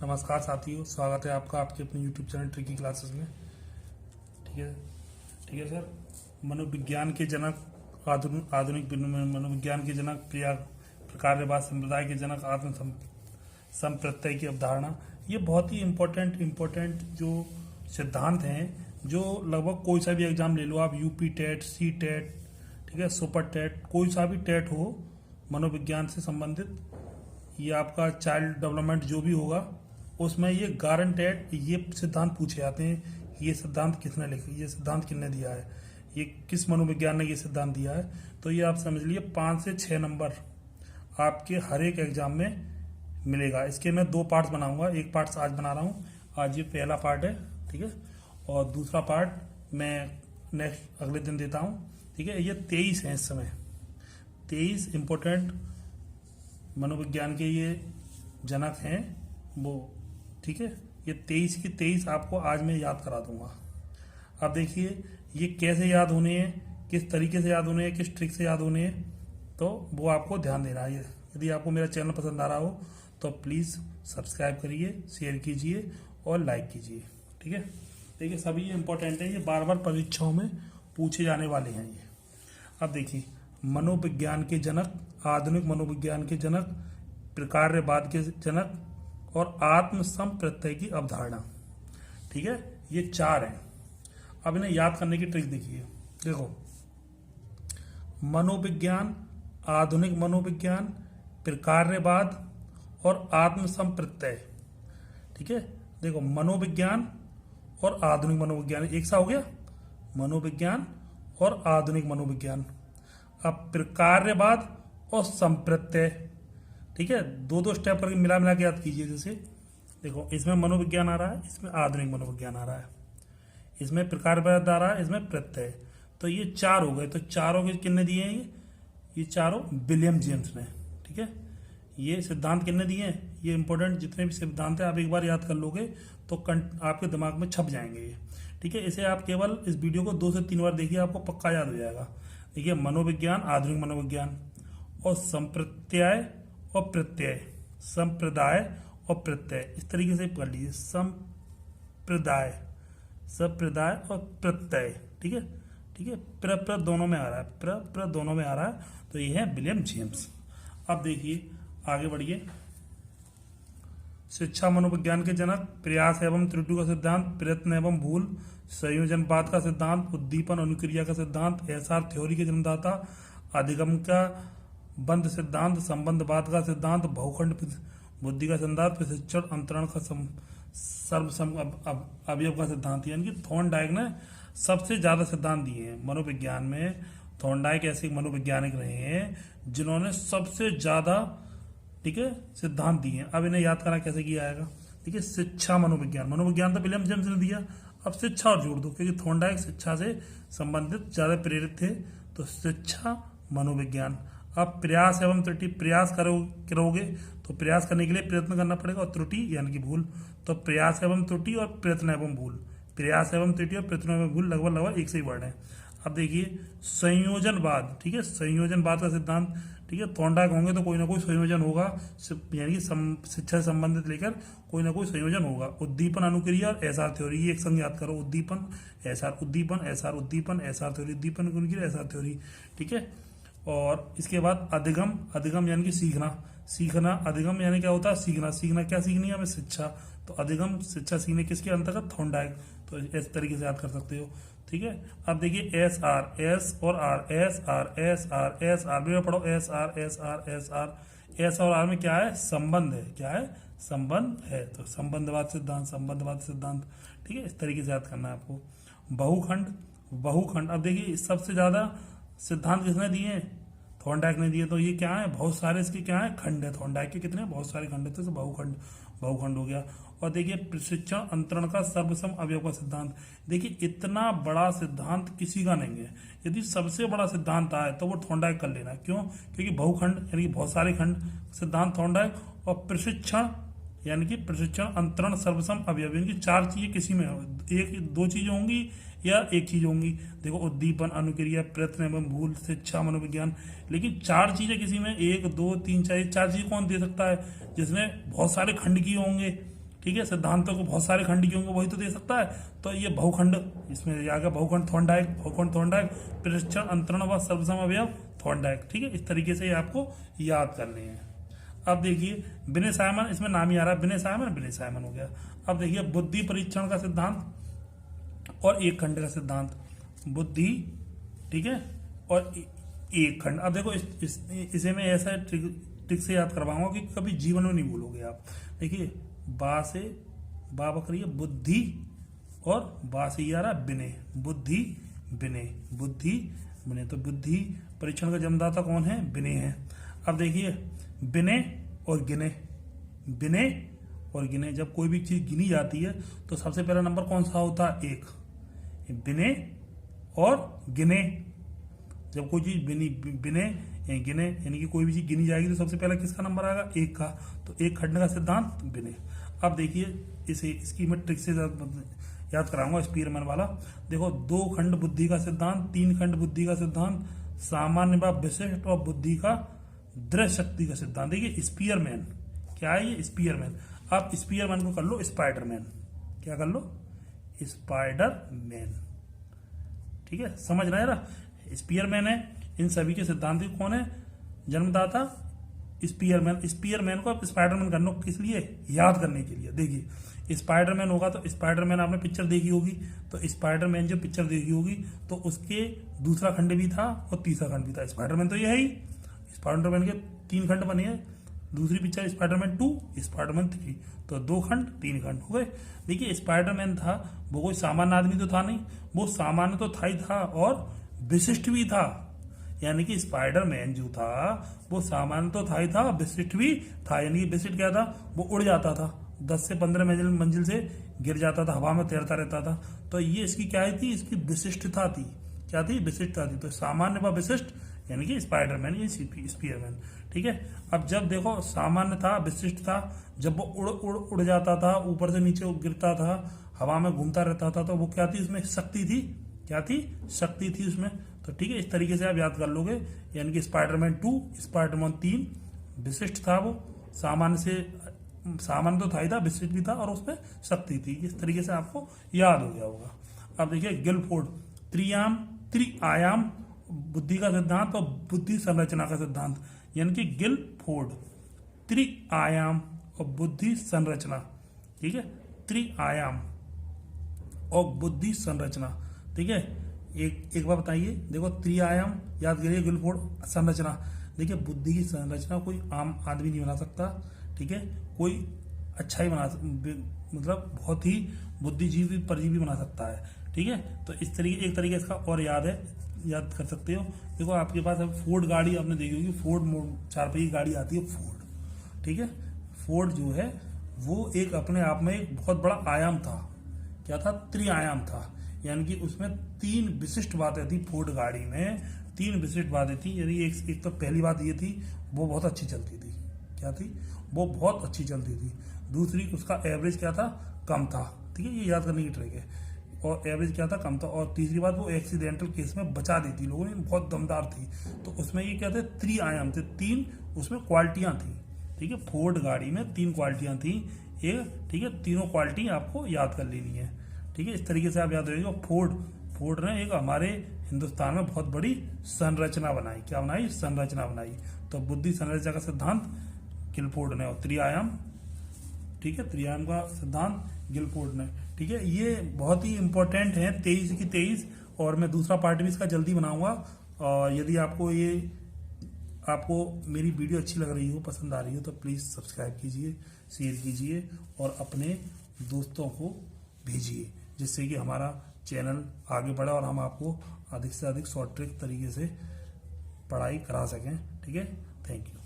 नमस्कार साथियों, स्वागत है आपका आपके अपने YouTube चैनल ट्रिकी क्लासेस में। ठीक है सर। मनोविज्ञान के जनक आधुनिक मनोविज्ञान के जनक प्रकारवाद संप्रदाय के जनक आत्म संप्रत्यय की अवधारणा, ये बहुत ही इम्पोर्टेंट जो सिद्धांत हैं, जो लगभग कोई सा भी एग्जाम ले लो आप, यूपी टेट, सी टेट, ठीक है, सुपर टेट, कोई सा भी टेट हो मनोविज्ञान से संबंधित, ये आपका चाइल्ड डेवलपमेंट जो भी होगा उसमें ये गारंटेड ये सिद्धांत पूछे जाते हैं। ये सिद्धांत किसने लिखा, ये सिद्धांत किसने दिया है, ये किस मनोविज्ञान ने ये सिद्धांत दिया है। तो ये आप समझ लिए 5 से 6 नंबर आपके हर एक एग्जाम में मिलेगा। इसके मैं 2 पार्ट्स बनाऊंगा। एक पार्ट आज बना रहा हूँ, आज ये पहला पार्ट है, ठीक है, और दूसरा पार्ट मैं नेक्स्ट अगले दिन देता हूँ, ठीक है। ये 23 हैं इस समय, 23 इम्पोर्टेंट मनोविज्ञान के ये जनक हैं वो, ठीक है। ये 23 की 23 आपको आज मैं याद करा दूंगा। अब देखिए ये कैसे याद होने हैं, किस तरीके से याद होने हैं, किस ट्रिक से याद होने हैं, तो वो आपको ध्यान देना है। यदि आपको मेरा चैनल पसंद आ रहा हो तो प्लीज़ सब्सक्राइब करिए, शेयर कीजिए और लाइक कीजिए, ठीक है। देखिए सभी ये इंपॉर्टेंट है, ये बार बार परीक्षाओं में पूछे जाने वाले हैं ये। अब देखिए मनोविज्ञान के जनक, आधुनिक मनोविज्ञान के जनक, प्रकारवाद के जनक और आत्म संप्रत्यय की अवधारणा, ठीक है, ये 4 हैं। अब इन्हें याद करने की ट्रिक देखिए। देखो, मनोविज्ञान, आधुनिक मनोविज्ञान, प्रकारवाद और आत्म संप्रत्यय, ठीक है। देखो मनोविज्ञान और आधुनिक मनोविज्ञान एक सा हो गया, मनोविज्ञान और आधुनिक मनोविज्ञान। अब प्रकारवाद और संप्रत्यय, ठीक है, 2 स्टेप करके मिला के याद कीजिए। जैसे देखो इसमें मनोविज्ञान आ रहा है, इसमें आधुनिक मनोविज्ञान आ रहा है, इसमें प्रकारवाद आ रहा है, इसमें प्रत्यय। तो ये 4 हो गए। तो चारों के कितने दिए हैं ये चारों विलियम जेम्स ने, ठीक है। ये सिद्धांत कितने दिए हैं, ये इंपॉर्टेंट जितने भी सिद्धांत है आप एक बार याद कर लोगे तो आपके दिमाग में छप जाएंगे ये, ठीक है। इसे आप केवल इस वीडियो को 2 से 3 बार देखिए, आपको पक्का याद हो जाएगा। देखिए मनोविज्ञान, आधुनिक मनोविज्ञान और संप्रत्यय और प्रत्यय, संप्रदाय और प्रत्यय, इस तरीके से पढ़ लीजिए, संप्रदाय और प्रत्यय, ठीक है, ठीक है। प्र दोनों में आ रहा है, प्र दोनों में आ रहा है। तो ये है विलियम जेम्स। अब देखिए आगे बढ़िए। शिक्षा मनोविज्ञान के जनक, प्रयास एवं त्रुटि का सिद्धांत, प्रयत्न एवं भूल, संयोजनवाद का सिद्धांत, उद्दीपन अनुक्रिया का सिद्धांत, एसआर थ्योरी के जन्मदाता, अधिगम का बंध सिद्धांत, संबंधवाद का सिद्धांत, बहुखंड बुद्धि का सिद्धांत, प्रशिक्षण अंतरण का अवयव का सिद्धांत। यानी कि थॉर्नडाइक ने सबसे ज्यादा सिद्धांत दिए हैं मनोविज्ञान में। थॉर्नडाइक ऐसे मनोवैज्ञानिक रहे हैं जिन्होंने सबसे ज्यादा, ठीक है, सिद्धांत दिए हैं। अब इन्हें याद करना कैसे किया जाएगा। ठीक है, शिक्षा मनोविज्ञान, मनोविज्ञान तो विलियम जेम्स ने दिया, अब शिक्षा और जोड़ दो क्योंकि थॉर्नडाइक शिक्षा से संबंधित ज्यादा प्रेरित थे। तो शिक्षा मनोविज्ञान। अब प्रयास एवं त्रुटि, प्रयास करोगे तो प्रयास करने के लिए प्रयत्न करना पड़ेगा, और त्रुटि यानी कि भूल। तो प्रयास एवं त्रुटि और प्रयत्न एवं भूल, प्रयास एवं त्रुटि और प्रयत्न एवं भूल लगभग एक से ही वर्ड है। अब देखिए संयोजनवाद, ठीक है, संयोजनवाद का सिद्धांत, ठीक है, थॉर्नडाइक होंगे तो कोई ना कोई संयोजन होगा, यानी कि शिक्षा से संबंधित लेकर कोई ना कोई संयोजन होगा। उद्दीपन अनुक्रिया और एसआर थ्योरी, ये एक संग याद करो, उद्दीपन एसआर, उद्दीपन एसआर, उद्दीपन एसआर थ्योरी, उद्दीपन अनुक्रिया एसआर थ्योरी, ठीक है। और इसके बाद अधिगम, अधिगम यानी कि सीखना, अधिगम यानी क्या होता है, सीखना क्या सीखनी है हमें, शिक्षा। तो अधिगम शिक्षा सीखने किसके अंतर्गत, थॉर्नडाइक। तो इस तरीके से याद कर सकते हो, ठीक है। अब देखिए एस आर, एस और R, S R S R S R में पढ़ो, S R S R S R, S और आर में क्या है, संबंध है, क्या है, संबंध है। तो संबंधवाद सिद्धांत, ठीक है, इस तरीके से याद करना है आपको। बहुखंड, अब देखिए सबसे ज्यादा सिद्धांत किसने दिए हैं, थॉर्नडाइक ने दिए। तो ये क्या है, बहुत सारे इसके क्या है, खंड है। थॉर्नडाइक के कितने, बहुत सारे खंड है, तो बहुखंड हो गया। और देखिए प्रशिक्षण अंतरण का सर्वसम अवयव का सिद्धांत। देखिए इतना बड़ा सिद्धांत किसी का नहीं है, यदि सबसे बड़ा सिद्धांत आए तो वो थॉर्नडाइक कर लेना। क्यों, क्योंकि बहुखंड यानी कि बहुत सारे खंड सिद्धांत थॉर्नडाइक, और प्रशिक्षण यानी कि प्रशिक्षण अंतरण सर्वसम अवयव, यानी कि 4 चीजें किसी में, 1-2 चीजें होंगी या एक चीज होंगी। देखो उद्दीपन अनुक्रिया प्रयत्न एवं भूल शिक्षा मनोविज्ञान, लेकिन 4 चीजें किसी में, 1 2 3 4 चीजें कौन दे सकता है जिसमें बहुत सारे खंड की होंगे, ठीक है, सिद्धांतों को बहुत सारे खंड होंगे वही तो दे सकता है। तो ये बहुखंड, इसमें आ गया बहुखंड थॉर्नडाइक, बहुखंड थॉर्नडाइक, परीक्षण अंतरण व सर्वसम अवयव थॉर्नडाइक। ठीक है, इस तरीके से ये आपको याद करने हैं। अब देखिए विनय साइमन, इसमें नाम ही आ रहा है विनय साइमन हो गया। अब देखिए बुद्धि परीक्षण का सिद्धांत और एक खंड का सिद्धांत, बुद्धि, ठीक है, और एक खंड। अब देखो इसे मैं ऐसा ट्रिक से याद करवाऊंगा कि कभी जीवन में नहीं भूलोगे आप। देखिए बा से बा बकरी है बुद्धि, और बा से ये आ रहा है विनय, बुद्धि विनय, बुद्धि विनय। तो बुद्धि परीक्षण का जन्मदाता कौन है? विनय है। अब देखिए विनय और गिने, विनय और गिने, जब कोई भी चीज गिनी जाती है तो सबसे पहला नंबर कौन सा होता है? एक। विनय और गिने, जब कोई चीज विनय गिने यानी कि कोई भी चीज गिनी जाएगी तो सबसे पहला किसका नंबर आएगा? एक का। तो एक खंड का सिद्धांत विनय। अब देखिए इसकी मैं ट्रिक से याद कराऊंगा, स्पीयरमैन वाला। देखो दो खंड बुद्धि का सिद्धांत, तीन खंड बुद्धि का सिद्धांत, सामान्य व विशिष्ट और बुद्धि का दृढ़ शक्ति का सिद्धांत। देखिए स्पीयरमैन क्या है? ये स्पीयरमैन। आप स्पीयरमैन को कर लो स्पाइडरमैन। क्या कर लो? स्पाइडरमैन। ठीक है, समझ रहे हैं ना? स्पीयरमैन है। इन सभी के सिद्धांत कौन है? जन्मदाता स्पीयरमैन। स्पीयरमैन को आप स्पाइडरमैन कर लो, किस लिए? याद करने के लिए। देखिए स्पाइडरमैन होगा तो स्पाइडरमैन आपने पिक्चर देखी होगी, तो स्पाइडरमैन जो पिक्चर देखी होगी तो उसके दूसरा खंड भी था और तीसरा खंड भी था। स्पाइडरमैन तो ये है ही। स्पाइडरमैन के तीन खंड बने हैं। दूसरी पिक्चर स्पाइडरमैन 2, स्पाइडरमैन 3, तो दो खंड तीन खंड हो गए। देखिए स्पाइडरमैन था वो कोई सामान्य आदमी तो था नहीं, वो सामान्य तो था ही था और विशिष्ट भी था। यानी कि स्पाइडरमैन जो था वो सामान्य तो था ही था, विशिष्ट भी था। यानी कि विशिष्ट क्या था? वो उड़ जाता था, 10 से 15 मंजिल से गिर जाता था, हवा में तैरता रहता था। तो ये इसकी क्या थी? इसकी विशिष्टता थी। क्या थी? विशिष्टता थी। तो सामान्य व विशिष्ट यानी कि स्पाइडरमैन, ये स्पीयरमैन। ठीक है, अब जब देखो सामान्य था, विशिष्ट था, जब वो उड़ जाता था, ऊपर से नीचे गिरता था, हवा में घूमता रहता था, तो वो क्या थी? उसमें शक्ति थी। क्या थी? शक्ति थी उसमें। तो ठीक है, इस तरीके से आप याद कर लोगे। यानी कि स्पाइडरमैन 2, स्पाइडरमैन 3 विशिष्ट था, वो सामान्य तो था ही था, विशिष्ट भी था और उसमें शक्ति थी। इस तरीके से आपको याद हो गया होगा। अब देखिए गिलफोर्ड, त्रिआयाम बुद्धि का सिद्धांत और बुद्धि संरचना का सिद्धांत। यानी कि गिलफोर्ड त्रिआयाम और बुद्धि संरचना। ठीक है, त्रिआयाम और बुद्धि संरचना। ठीक है, एक बार बताइए। देखो त्रिआयाम याद करिए, गिलफोर्ड संरचना। देखिए बुद्धि की संरचना कोई आम आदमी नहीं बना सकता। ठीक है, कोई अच्छा ही मतलब बहुत ही बुद्धिजीवी परजीवी बना सकता है। ठीक है, तो इस तरीके एक तरीके इसका और याद कर सकते हो। देखो आपके पास अब फोर्ड गाड़ी आपने देखी होगी, फोर्ड 4 पहिए गाड़ी आती है फोर्ड। ठीक है, फोर्ड जो है वो एक अपने आप में एक बहुत बड़ा आयाम था। क्या था? त्रिआयाम था। यानी कि उसमें 3 विशिष्ट बातें थी। फोर्ड गाड़ी में 3 विशिष्ट बातें थी। यानी एक तो पहली बात ये थी, वो बहुत अच्छी चलती थी। क्या थी? वो बहुत अच्छी चलती थी। दूसरी, उसका एवरेज क्या था? कम था। ठीक है, ये याद करने की ट्रिक है। और एवरेज क्या था? कम था। और तीसरी बात, वो एक्सीडेंटल केस में बचा देती लोगों ने, बहुत दमदार थी। तो उसमें ये क्या थे? त्रिआयाम थे। 3 उसमें क्वालिटियां थी। ठीक है, फोर्ड गाड़ी में 3 क्वालिटियां थी। ठीक है, तीनों क्वालिटी आपको याद कर लेनी है। ठीक है, इस तरीके से आप याद रखिएगा। फोर्ड ने एक हमारे हिंदुस्तान में बहुत बड़ी संरचना बनाई। क्या बनाई? संरचना बनाई। तो बुद्धि संरचना का सिद्धांत गिलफोर्ड ने, और त्रिआयाम, ठीक है, त्रिआयाम का सिद्धांत गिलफोर्ड ने। ठीक है, ये बहुत ही इंपॉर्टेंट है, 23 की 23। और मैं दूसरा पार्ट भी इसका जल्दी बनाऊंगा। और यदि आपको मेरी वीडियो अच्छी लग रही हो, पसंद आ रही हो, तो प्लीज़ सब्सक्राइब कीजिए, शेयर कीजिए और अपने दोस्तों को भेजिए, जिससे कि हमारा चैनल आगे बढ़े और हम आपको अधिक से अधिक शॉर्ट ट्रिक तरीके से पढ़ाई करा सकें। ठीक है, थैंक यू।